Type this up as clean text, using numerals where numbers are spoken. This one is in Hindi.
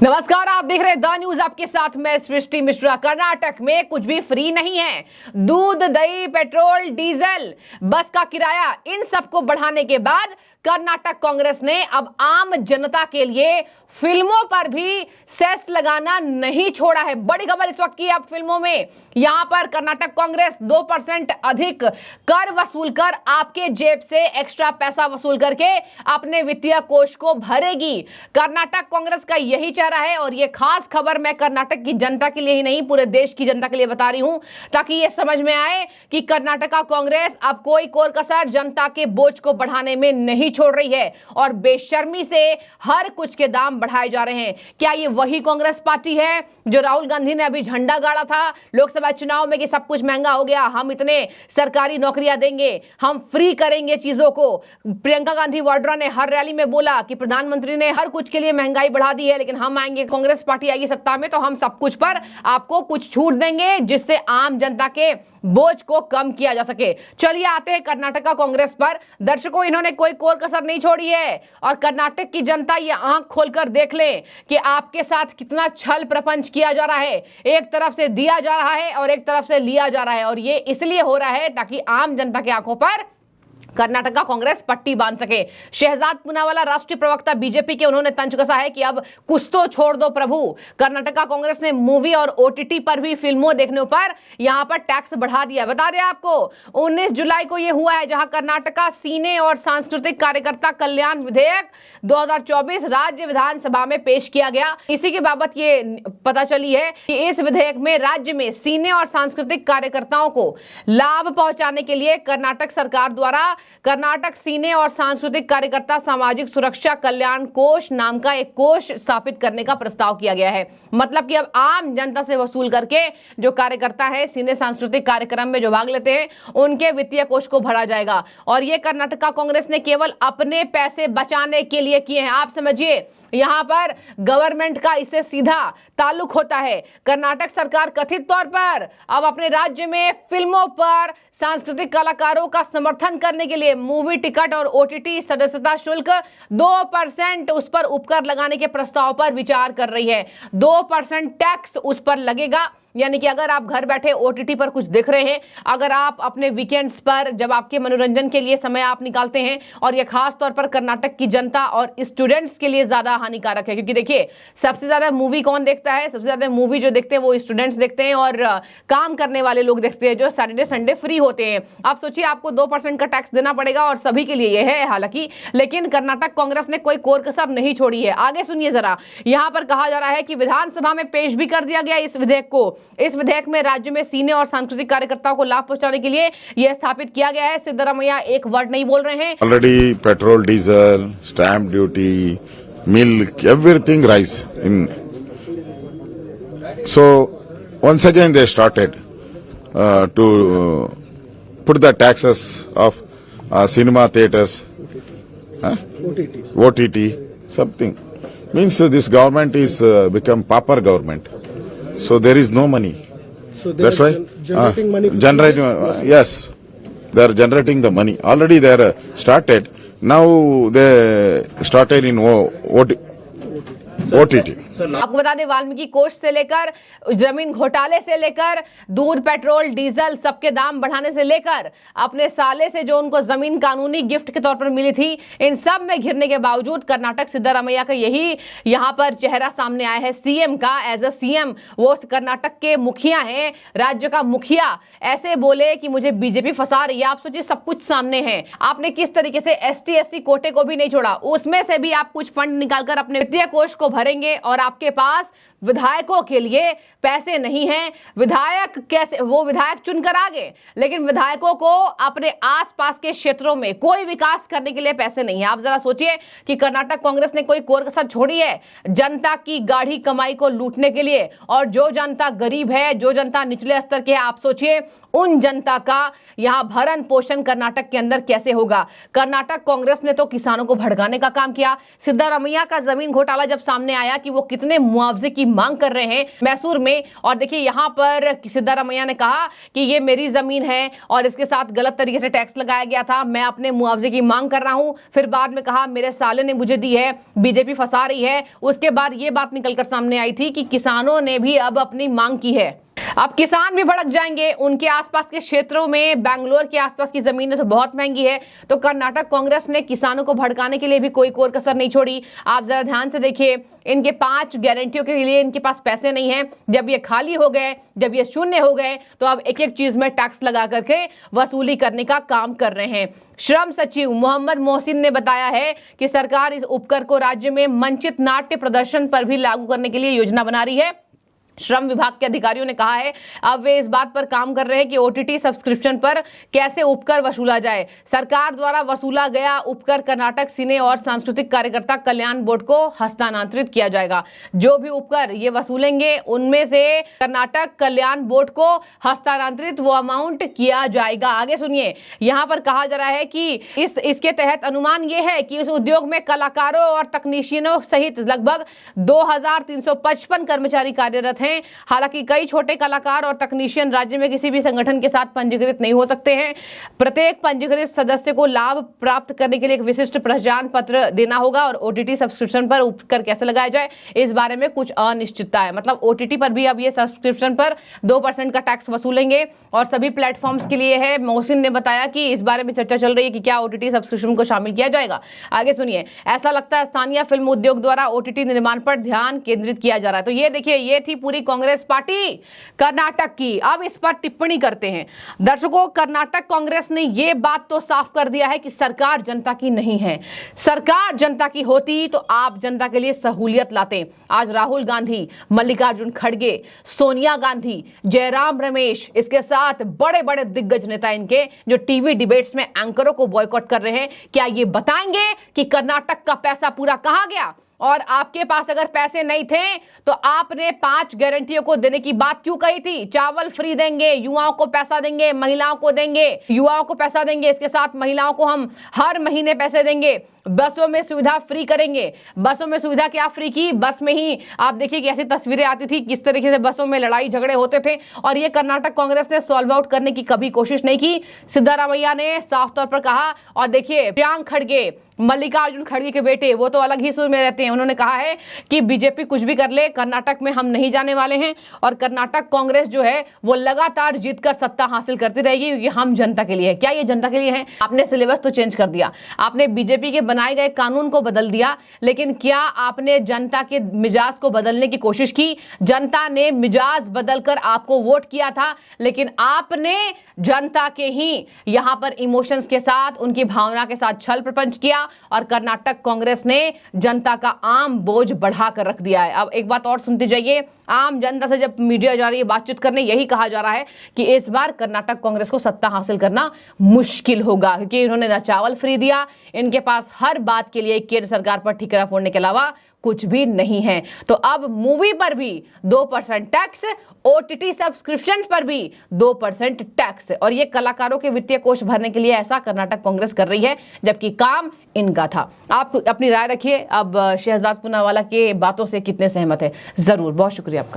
नमस्कार, आप देख रहे हैं द न्यूज। आपके साथ मैं सृष्टि मिश्रा। कर्नाटक में कुछ भी फ्री नहीं है। दूध, दही, पेट्रोल, डीजल, बस का किराया, इन सबको बढ़ाने के बाद कर्नाटक कांग्रेस ने अब आम जनता के लिए फिल्मों पर भी सेस लगाना नहीं छोड़ा है। बड़ी खबर इस वक्त की। अब फिल्मों में यहां पर कर्नाटक कांग्रेस 2% अधिक कर वसूल कर आपके जेब से एक्स्ट्रा पैसा वसूल करके अपने वित्तीय कोष को भरेगी। कर्नाटक कांग्रेस का यही चेहरा है और यह खास खबर मैं कर्नाटक की जनता के लिए ही नहीं, पूरे देश की जनता के लिए बता रही हूं, ताकि यह समझ में आए कि कर्नाटक कांग्रेस अब कोई कोर कसर जनता के बोझ को बढ़ाने में नहीं छोड़ रही है और बेशर्मी से हर कुछ के दाम बढ़ाए जा रहे हैं। क्या ये वही कांग्रेस पार्टी है जो राहुल गांधी ने अभी झंडा गाड़ा था लोकसभा चुनाव में कि सब कुछ महंगा हो गया, हम इतने सरकारी नौकरियां देंगे, हम फ्री करेंगे चीजों को। प्रियंका गांधी वाड्रा ने हर रैली में बोला कि प्रधानमंत्री ने हर कुछ के लिए महंगाई बढ़ा दी है, लेकिन हम आएंगे, कांग्रेस पार्टी आएगी सत्ता में तो हम सब कुछ पर आपको कुछ छूट देंगे जिससे आम जनता के बोझ को कम किया जा सके। चलिए आते हैं कर्नाटक कांग्रेस पर। दर्शकों, इन्होंने कोई कोर कसर नहीं छोड़ी है और कर्नाटक की जनता ये आंख खोलकर देख ले कि आपके साथ कितना छल प्रपंच किया जा रहा है। एक तरफ से दिया जा रहा है और एक तरफ से लिया जा रहा है, और ये इसलिए हो रहा है ताकि आम जनता की आंखों पर कर्नाटक कांग्रेस पट्टी बांध सके। शहजाद पूनावाला राष्ट्रीय प्रवक्ता बीजेपी के, उन्होंने तंज कसा है कि अब कुछ तो छोड़ दो प्रभु। कर्नाटक कांग्रेस ने मूवी और ओटीटी पर भी फिल्मों देखने पर यहां पर टैक्स बढ़ा दिया। बता दें आपको 19 जुलाई को यह हुआ है जहां कर्नाटक सिने और सांस्कृतिक कार्यकर्ता कल्याण विधेयक 2024 राज्य विधानसभा में पेश किया गया। इसी के बाबत ये पता चली है कि इस विधेयक में राज्य में सिने और सांस्कृतिक कार्यकर्ताओं को लाभ पहुंचाने के लिए कर्नाटक सरकार द्वारा कर्नाटक सिने और सांस्कृतिक कार्यकर्ता सामाजिक सुरक्षा कल्याण कोष नाम का एक कोष स्थापित करने का प्रस्ताव किया गया है। मतलब कि अब आम जनता से वसूल करके जो कार्यकर्ता है सिने सांस्कृतिक कार्यक्रम में जो भाग लेते हैं उनके वित्तीय कोष को भरा जाएगा। और ये कर्नाटक कांग्रेस ने केवल अपने पैसे बचाने के लिए किए हैं। आप समझिए, यहां पर गवर्नमेंट का इससे सीधा ताल्लुक होता है। कर्नाटक सरकार कथित तौर पर अब अपने राज्य में फिल्मों पर सांस्कृतिक कलाकारों का समर्थन करने के लिए मूवी टिकट और ओटीटी सदस्यता शुल्क 2% उस पर उपकर लगाने के प्रस्ताव पर विचार कर रही है। 2% टैक्स उस पर लगेगा। यानी कि अगर आप घर बैठे ओटीटी पर कुछ देख रहे हैं, अगर आप अपने वीकेंड्स पर जब आपके मनोरंजन के लिए समय आप निकालते हैं, और यह खास तौर पर कर्नाटक की जनता और स्टूडेंट्स के लिए ज्यादा हानिकारक है, क्योंकि देखिए सबसे ज्यादा मूवी कौन देखता है? सबसे ज्यादा मूवी जो देखते हैं वो स्टूडेंट्स देखते हैं और काम करने वाले लोग देखते हैं जो सैटरडे संडे फ्री होते हैं। आप सोचिए, आपको 2% का टैक्स देना पड़ेगा और सभी के लिए यह है हालांकि, लेकिन कर्नाटक कांग्रेस ने कोई कोर कसर नहीं छोड़ी है। आगे सुनिए जरा, यहां पर कहा जा रहा है कि विधानसभा में पेश भी कर दिया गया इस विधेयक को। इस विधेयक में राज्य में सिने और सांस्कृतिक कार्यकर्ताओं को लाभ पहुंचाने के लिए यह स्थापित किया गया है। सिद्धरामैया एक वर्ड नहीं बोल रहे हैं। Already petrol, diesel, stamp duty, milk, everything rise in. So once again they started to put the taxes of cinema theaters, OTT, something. Means this government is become pauper government. So there is no money. So they That's are why generating money. generating. Yes, they are generating the money. Already they are started. Now they started in OTT. आपको बता दें, वाल्मीकि कोष से लेकर जमीन घोटाले से लेकर दूध, पेट्रोल, डीजल सबके दाम बढ़ाने से लेकर अपने साले से जो उनको जमीन कानूनी गिफ्ट के तौर पर मिली थी, इन सब में घिरने के बावजूद कर्नाटक सिद्धरामैया का यही यहां पर चेहरा सामने आया है सीएम का। एज अ सीएम वो कर्नाटक के मुखिया हैं, राज्य का मुखिया, ऐसे बोले कि मुझे बीजेपी फंसा रही है। आप सोचिए, सब कुछ सामने है। आपने किस तरीके से ST/SC कोटे को भी नहीं छोड़ा, उसमें से भी आप कुछ फंड निकालकर अपने वित्तीय कोष को भरेंगे और आपके पास विधायकों के लिए पैसे नहीं हैं। विधायक कैसे, वो विधायक चुनकर आ गए, लेकिन विधायकों को अपने आसपास के क्षेत्रों में कोई विकास करने के लिए पैसे नहीं है। आप जरा सोचिए कि कर्नाटक कांग्रेस ने कोई कोर कसर छोड़ी है जनता की गाढ़ी कमाई को लूटने के लिए। और जो जनता गरीब है, जो जनता निचले स्तर के है, आप सोचिए उन जनता का यहां भरण पोषण कर्नाटक के अंदर कैसे होगा। कर्नाटक कांग्रेस ने तो किसानों को भड़काने का काम किया। सिद्धरामैया का जमीन घोटाला जब सामने आया कि वो कितने मुआवजे की मांग कर रहे हैं मैसूर में। और देखिए यहाँ पर सिद्धारमैया ने कहा कि ये मेरी जमीन है और इसके साथ गलत तरीके से टैक्स लगाया गया था, मैं अपने मुआवजे की मांग कर रहा हूं। फिर बाद में कहा मेरे साले ने मुझे दी है, बीजेपी फंसा रही है। उसके बाद ये बात निकलकर सामने आई थी कि किसानों ने भी अब अपनी मांग की है। अब किसान भी भड़क जाएंगे। उनके आसपास के क्षेत्रों में, बैंगलोर के आसपास की जमीनें तो बहुत महंगी है। तो कर्नाटक कांग्रेस ने किसानों को भड़काने के लिए भी कोई कोर कसर नहीं छोड़ी। आप जरा ध्यान से देखिए, इनके 5 गारंटियों के लिए इनके पास पैसे नहीं है। जब ये खाली हो गए, जब ये शून्य हो गए, तो अब एक एक चीज में टैक्स लगा करके वसूली करने का काम कर रहे हैं। श्रम सचिव मोहम्मद मोहसिन ने बताया है कि सरकार इस उपकर को राज्य में मंचित नाट्य प्रदर्शन पर भी लागू करने के लिए योजना बना रही है। श्रम विभाग के अधिकारियों ने कहा है अब वे इस बात पर काम कर रहे हैं कि ओटीटी सब्सक्रिप्शन पर कैसे उपकर वसूला जाए। सरकार द्वारा वसूला गया उपकर कर्नाटक सिने और सांस्कृतिक कार्यकर्ता कल्याण बोर्ड को हस्तांतरित किया जाएगा। जो भी उपकर ये वसूलेंगे उनमें से कर्नाटक कल्याण बोर्ड को हस्तांतरित वो अमाउंट किया जाएगा। आगे सुनिए, यहाँ पर कहा जा रहा है कि इसके तहत अनुमान ये है कि इस उद्योग में कलाकारों और तकनीशियनों सहित लगभग 2355 कर्मचारी कार्यरत हैं। हालांकि कई छोटे कलाकार और तकनीशियन राज्य में किसी भी संगठन के साथ पंजीकृत नहीं हो सकते हैं। प्रत्येक पंजीकृत सदस्य को लाभ प्राप्त करने के लिए एक विशिष्ट पहचान पत्र देना होगा। और ओटीटी सब्सक्रिप्शन पर उपकर कैसे लगाया जाए, इस बारे में कुछ अनिश्चितता है। मतलब ओटीटी पर भी अब ये सब्सक्रिप्शन पर 2% का टैक्स वसूलेंगे और सभी प्लेटफॉर्म्स के लिए है। मोहसिन ने बताया कि इस बारे में चर्चा चल रही है कि क्या ओटीटी सब्सक्रिप्शन को शामिल किया जाएगा। आगे सुनिए, ऐसा लगता है स्थानीय फिल्म उद्योग द्वारा ओटीटी निर्माण पर ध्यान केंद्रित किया जा रहा है। तो ये देखिए, ये थी पूरी कांग्रेस पार्टी कर्नाटक की। अब इस पर टिप्पणी करते हैं दर्शकों। कर्नाटक कांग्रेस ने यह बात तो साफ कर दिया है कि सरकार जनता की नहीं है। सरकार जनता की होती तो आप जनता के लिए सहूलियत लाते। आज राहुल गांधी, मल्लिकार्जुन खड़गे, सोनिया गांधी, जयराम रमेश, इसके साथ बड़े बड़े दिग्गज नेता इनके जो टीवी डिबेट्स में एंकरों को बॉयकॉट कर रहे हैं, क्या ये बताएंगे कि कर्नाटक का पैसा पूरा कहां गया? और आपके पास अगर पैसे नहीं थे तो आपने 5 गारंटियों को देने की बात क्यों कही थी? चावल फ्री देंगे, युवाओं को पैसा देंगे, महिलाओं को देंगे, युवाओं को पैसा देंगे, इसके साथ महिलाओं को हम हर महीने पैसे देंगे, बसों में सुविधा फ्री करेंगे। बसों में सुविधा क्या फ्री की? बस में ही आप देखिए कि ऐसी तस्वीरें आती थी, किस तरीके से बसों में लड़ाई झगड़े होते थे। और ये कर्नाटक कांग्रेस ने सॉल्व आउट करने की कभी कोशिश नहीं की। सिद्धारमैया ने साफ तौर पर कहा। और देखिए, प्रियांक खड़गे, मल्लिकार्जुन खड़गे के बेटे, वो तो अलग ही सुर में रहते हैं। उन्होंने कहा है कि बीजेपी कुछ भी कर ले, कर्नाटक में हम नहीं जाने वाले हैं। और कर्नाटक कांग्रेस जो है वो लगातार जीतकर सत्ता हासिल करती रहेगी, क्योंकि हम जनता के लिए है। क्या ये जनता के लिए है? आपने सिलेबस तो चेंज कर दिया, आपने बीजेपी के बनाए गए कानून को बदल दिया, लेकिन क्या आपने जनता के मिजाज को बदलने की कोशिश की? जनता ने मिजाज बदलकर आपको वोट किया था, लेकिन आपने जनता के ही यहां पर इमोशंस के साथ, उनकी भावना के साथ छल प्रपंच किया और कर्नाटक कांग्रेस ने जनता का आम बोझ बढ़ाकर रख दिया है। अब एक बात और सुनते जाइए, आम जनता से जब मीडिया जा रही है बातचीत करने, यही कहा जा रहा है कि इस बार कर्नाटक कांग्रेस को सत्ता हासिल करना मुश्किल होगा, क्योंकि इन्होंने ना चावल फ्री दिया, इनके पास हर बात के लिए केंद्र सरकार पर ठिकरा फोड़ने के अलावा कुछ भी नहीं है। तो अब मूवी पर भी 2% टैक्स, ओटीटी सब्सक्रिप्शन पर भी 2% टैक्स। और ये कलाकारों के वित्तीय कोष भरने के लिए ऐसा कर्नाटक कांग्रेस कर रही है, जबकि काम इनका था। आप अपनी राय रखिए। अब शहजाद पूनावाला के बातों से कितने सहमत है, जरूर। बहुत शुक्रिया आपका।